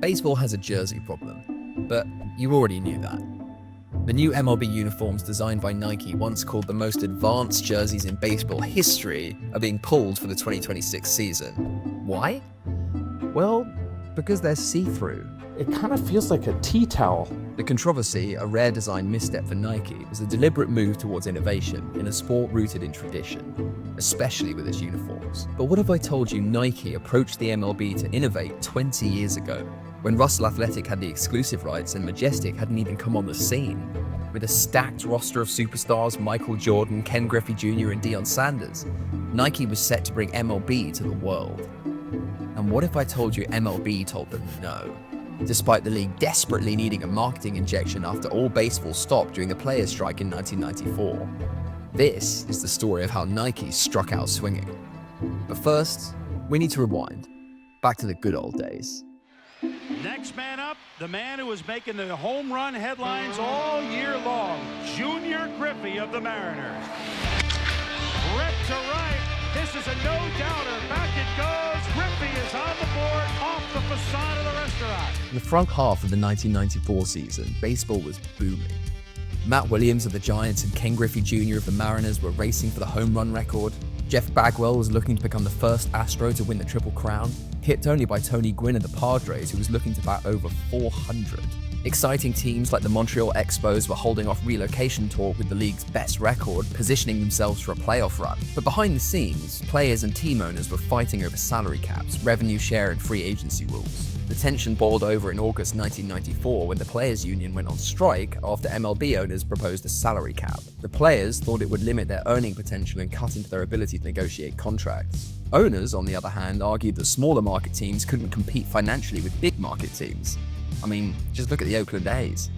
Baseball has a jersey problem, but you already knew that. The new MLB uniforms designed by Nike, once called the most advanced jerseys in baseball history, are being pulled for the 2026 season. Why? Well, because they're see-through. It kind of feels like a tea towel. The controversy, a rare design misstep for Nike, was a deliberate move towards innovation in a sport rooted in tradition, especially with its uniforms. But what if I told you Nike approached the MLB to innovate 20 years ago, when Russell Athletic had the exclusive rights and Majestic hadn't even come on the scene? With a stacked roster of superstars, Michael Jordan, Ken Griffey Jr, and Deion Sanders, Nike was set to bring MLB to the world. And what if I told you MLB told them no? Despite the league desperately needing a marketing injection after all baseball stopped during the players' strike in 1994. This is the story of how Nike struck out swinging. But first, we need to rewind, back to the good old days. Next man up, the man who was making the home run headlines all year long, Junior Griffey of the Mariners. Ripped to right, this is a no-doubter, back it goes, Griffey is on the board, off the facade of the restaurant. In the front half of the 1994 season, baseball was booming. Matt Williams of the Giants and Ken Griffey Jr. of the Mariners were racing for the home run record. Jeff Bagwell was looking to become the first Astro to win the Triple Crown, hipped only by Tony Gwynn of the Padres, who was looking to bat over 400. Exciting teams like the Montreal Expos were holding off relocation talk with the league's best record, positioning themselves for a playoff run. But behind the scenes, players and team owners were fighting over salary caps, revenue share, and free agency rules. The tension boiled over in August 1994 when the Players' Union went on strike after MLB owners proposed a salary cap. The players thought it would limit their earning potential and cut into their ability to negotiate contracts. Owners, on the other hand, argued that smaller market teams couldn't compete financially with big market teams. I mean, just look at the Oakland A's.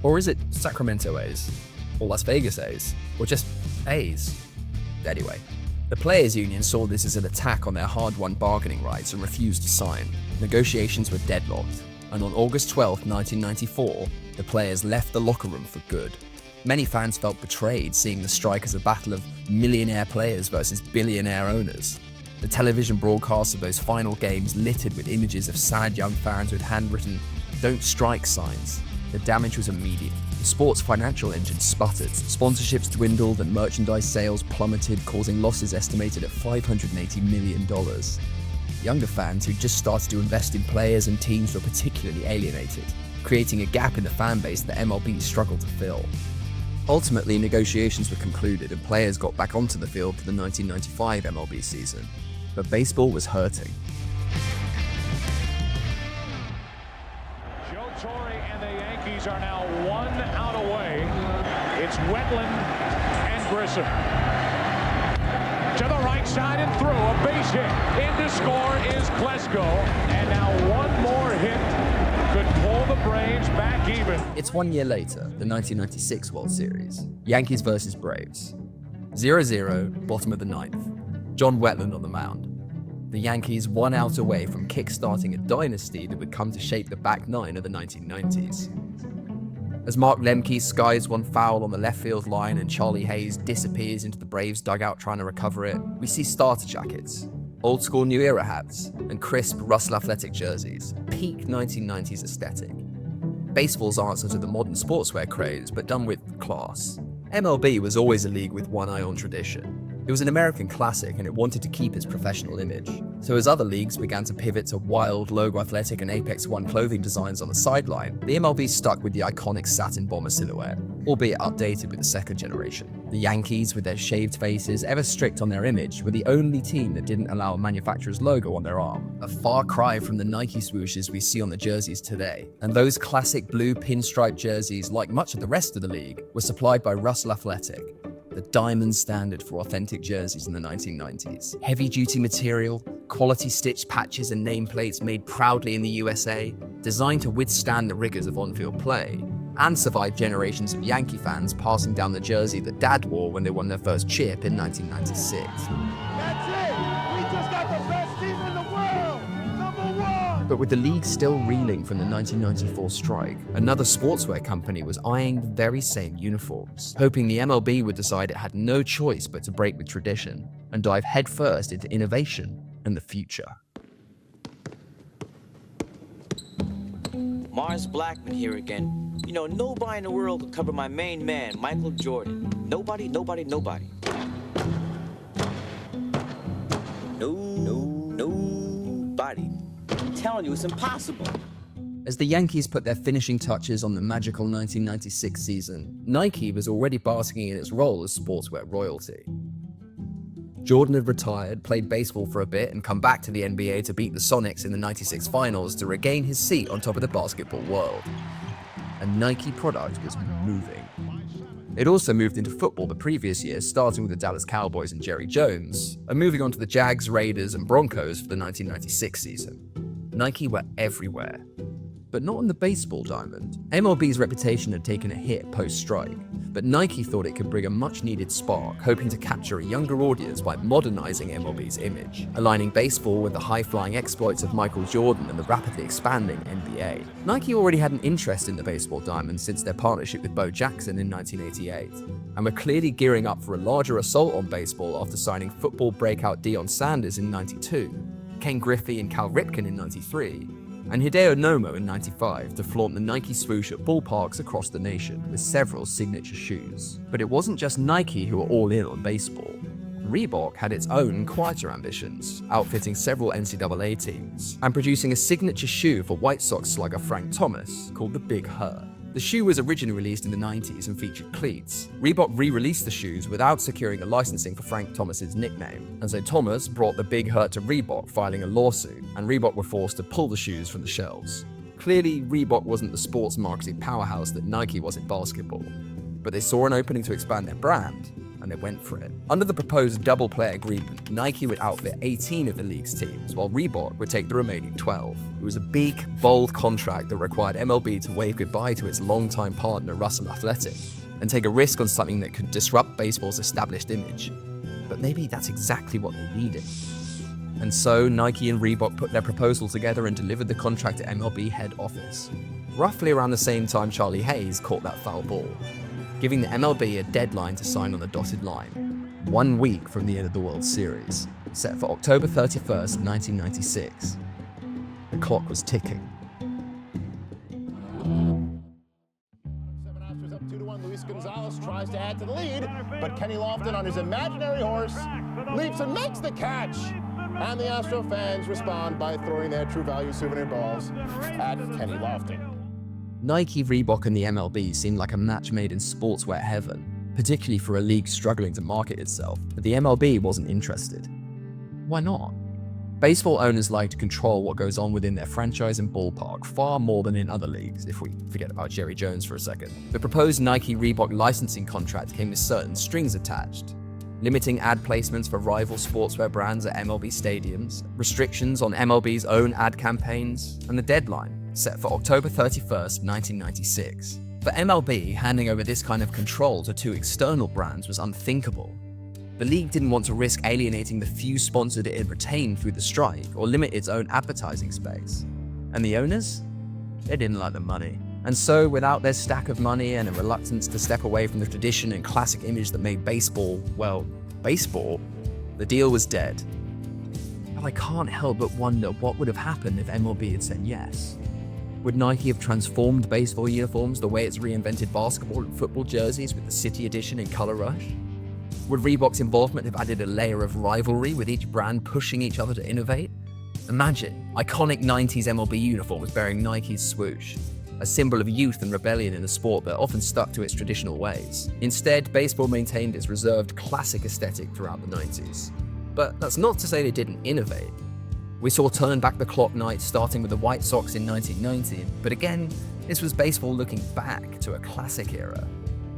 Or is it Sacramento A's? Or Las Vegas A's? Or just A's? Anyway, the Players' Union saw this as an attack on their hard-won bargaining rights and refused to sign. Negotiations were deadlocked, and on August 12, 1994, the players left the locker room for good. Many fans felt betrayed, seeing the strike as a battle of millionaire players versus billionaire owners. The television broadcasts of those final games littered with images of sad young fans with handwritten "Don't strike" signs. The damage was immediate. The sport's financial engine sputtered, sponsorships dwindled, and merchandise sales plummeted, causing losses estimated at $580 million. Younger fans who just started to invest in players and teams were particularly alienated, creating a gap in the fan base that MLB struggled to fill. Ultimately, negotiations were concluded and players got back onto the field for the 1995 MLB season. But baseball was hurting. And the Yankees are now 1 out away. It's Wetland and Grissom. To the right side and through, a base hit. In to score is Klesko. And now one more hit could pull the Braves back even. It's 1 year later, the 1996 World Series. Yankees versus Braves. 0-0, bottom of the ninth. John Wetland on the mound. The Yankees 1 out away from kick-starting a dynasty that would come to shape the back nine of the 1990s. As Mark Lemke skies one foul on the left field line and Charlie Hayes disappears into the Braves dugout trying to recover it, we see starter jackets, old-school New Era hats, and crisp Russell Athletic jerseys, peak 1990s aesthetic. Baseball's answer to the modern sportswear craze, but done with class. MLB was always a league with one eye on tradition. It was an American classic and it wanted to keep its professional image. So as other leagues began to pivot to wild Logo Athletic and Apex One clothing designs on the sideline, the MLB stuck with the iconic satin bomber silhouette, albeit updated with the second generation. The Yankees, with their shaved faces, ever strict on their image, were the only team that didn't allow a manufacturer's logo on their arm, a far cry from the Nike swooshes we see on the jerseys today. And those classic blue pinstripe jerseys, like much of the rest of the league, were supplied by Russell Athletic, the diamond standard for authentic jerseys in the 1990s. Heavy-duty material, quality stitched patches and nameplates made proudly in the USA, designed to withstand the rigors of on-field play, and survive generations of Yankee fans passing down the jersey that Dad wore when they won their first chip in 1996. That's it! We just got the best team in the world! Number one! But with the league still reeling from the 1994 strike, another sportswear company was eyeing the very same uniforms, hoping the MLB would decide it had no choice but to break with tradition and dive headfirst into innovation and the future. Mars Blackman here again. You know, nobody in the world could cover my main man, Michael Jordan. Nobody. Nobody. I'm telling you, it's impossible. As the Yankees put their finishing touches on the magical 1996 season, Nike was already basking in its role as sportswear royalty. Jordan had retired, played baseball for a bit, and come back to the NBA to beat the Sonics in the '96 finals to regain his seat on top of the basketball world. A Nike product was moving. It also moved into football the previous year, starting with the Dallas Cowboys and Jerry Jones, and moving on to the Jags, Raiders, and Broncos for the 1996 season. Nike were everywhere. But not on the baseball diamond. MLB's reputation had taken a hit post-strike, but Nike thought it could bring a much-needed spark, hoping to capture a younger audience by modernizing MLB's image, aligning baseball with the high-flying exploits of Michael Jordan and the rapidly expanding NBA. Nike already had an interest in the baseball diamond since their partnership with Bo Jackson in 1988, and were clearly gearing up for a larger assault on baseball after signing football breakout Deion Sanders in '92, Ken Griffey and Cal Ripken in '93, and Hideo Nomo in '95 to flaunt the Nike swoosh at ballparks across the nation with several signature shoes. But it wasn't just Nike who were all in on baseball. Reebok had its own quieter ambitions, outfitting several NCAA teams, and producing a signature shoe for White Sox slugger Frank Thomas called the Big Hurt. The shoe was originally released in the '90s and featured cleats. Reebok re-released the shoes without securing a licensing for Frank Thomas's nickname, and so Thomas brought the Big Hurt to Reebok, filing a lawsuit, and Reebok were forced to pull the shoes from the shelves. Clearly, Reebok wasn't the sports marketing powerhouse that Nike was in basketball, but they saw an opening to expand their brand, and they went for it. Under the proposed double-play agreement, Nike would outfit 18 of the league's teams, while Reebok would take the remaining 12. It was a big, bold contract that required MLB to wave goodbye to its longtime partner Russell Athletic, and take a risk on something that could disrupt baseball's established image. But maybe that's exactly what they needed. And so, Nike and Reebok put their proposal together and delivered the contract to MLB head office. Roughly around the same time Charlie Hayes caught that foul ball, giving the MLB a deadline to sign on the dotted line, 1 week from the end of the World Series, set for October 31st, 1996. The clock was ticking. Astros up 2-1. Luis Gonzalez tries to add to the lead, but Kenny Lofton on his imaginary horse leaps and makes the catch. And the Astro fans respond by throwing their True Value souvenir balls at Kenny Lofton. Nike, Reebok, and the MLB seemed like a match made in sportswear heaven, particularly for a league struggling to market itself, but the MLB wasn't interested. Why not? Baseball owners like to control what goes on within their franchise and ballpark far more than in other leagues, if we forget about Jerry Jones for a second. The proposed Nike-Reebok licensing contract came with certain strings attached, limiting ad placements for rival sportswear brands at MLB stadiums, restrictions on MLB's own ad campaigns, and the deadline, set for October 31st, 1996. For MLB, handing over this kind of control to two external brands was unthinkable. The league didn't want to risk alienating the few sponsors it had retained through the strike or limit its own advertising space. And the owners? They didn't like the money. And so, without their stack of money and a reluctance to step away from the tradition and classic image that made baseball, well, baseball, the deal was dead. But I can't help but wonder what would have happened if MLB had said yes. Would Nike have transformed baseball uniforms the way it's reinvented basketball and football jerseys with the City Edition and Color Rush? Would Reebok's involvement have added a layer of rivalry with each brand pushing each other to innovate? Imagine iconic 90s MLB uniforms bearing Nike's swoosh, a symbol of youth and rebellion in a sport that often stuck to its traditional ways. Instead, baseball maintained its reserved classic aesthetic throughout the 90s. But that's not to say they didn't innovate. We saw turn back the clock nights starting with the White Sox in 1990, but again, this was baseball looking back to a classic era.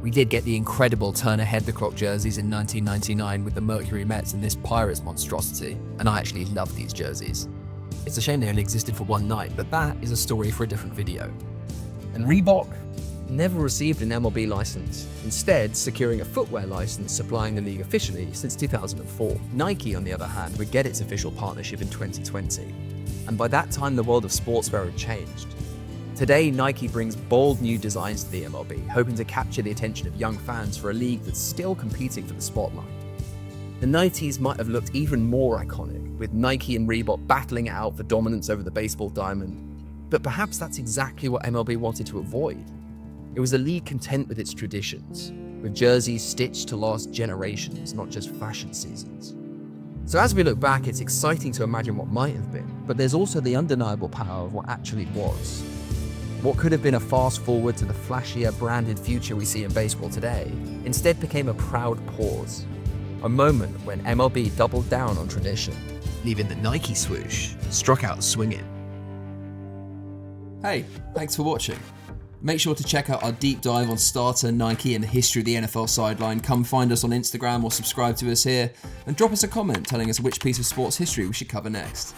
We did get the incredible turn ahead the clock jerseys in 1999 with the Mercury Mets and this Pirates monstrosity, and I actually love these jerseys. It's a shame they only existed for one night, but that is a story for a different video. And Reebok never received an MLB license, instead securing a footwear license supplying the league officially since 2004. Nike, on the other hand, would get its official partnership in 2020, and by that time the world of sportswear had changed. Today, Nike brings bold new designs to the MLB, hoping to capture the attention of young fans for a league that's still competing for the spotlight. The 90s might have looked even more iconic, with Nike and Reebok battling it out for dominance over the baseball diamond, But perhaps that's exactly what MLB wanted to avoid. It was a league content with its traditions, with jerseys stitched to last generations, not just fashion seasons. So as we look back, it's exciting to imagine what might have been, but there's also the undeniable power of what actually was. What could have been a fast forward to the flashier, branded future we see in baseball today, instead became a proud pause. A moment when MLB doubled down on tradition, leaving the Nike swoosh struck out swinging. Hey, thanks for watching. Make sure to check out our deep dive on Starter, Nike, and the history of the NFL sideline. Come find us on Instagram or subscribe to us here, and drop us a comment telling us which piece of sports history we should cover next.